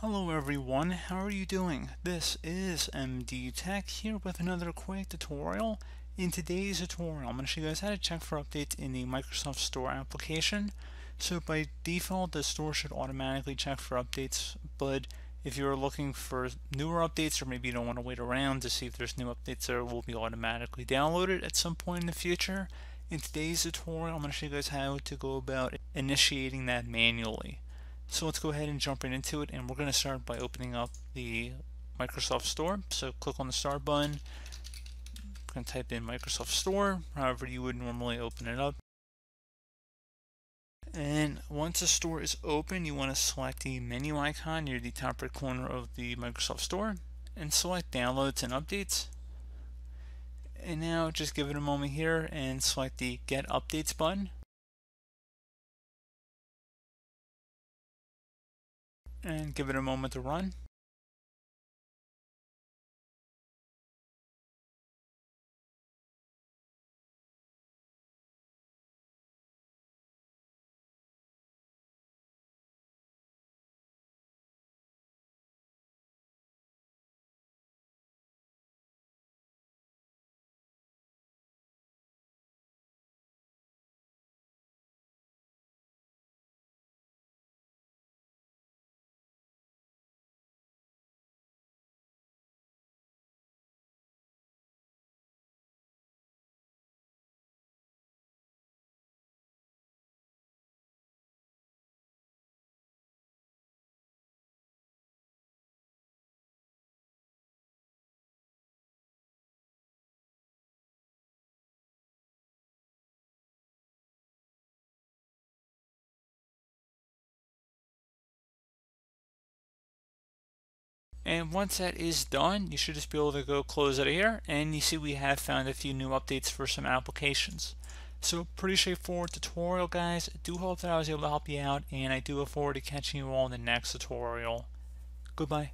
Hello everyone, how are you doing? This is MD Tech here with another quick tutorial. In today's tutorial, I'm going to show you guys how to check for updates in the Microsoft Store application. So by default, the store should automatically check for updates, but if you're looking for newer updates or maybe you don't want to wait around to see if there's new updates that will be automatically downloaded at some point in the future, in today's tutorial, I'm going to show you guys how to go about initiating that manually. So let's go ahead and jump right into it, and we're going to start by opening up the Microsoft Store. So click on the Start button. We're going to type in Microsoft Store, however you would normally open it up. And once the store is open, you want to select the menu icon near the top right corner of the Microsoft Store and select Downloads and Updates. And now just give it a moment here and select the Get Updates button. And give it a moment to run. And once that is done, you should just be able to go close out of here, and you see we have found a few new updates for some applications. So pretty straightforward tutorial, guys. I do hope that I was able to help you out, and I do look forward to catching you all in the next tutorial. Goodbye.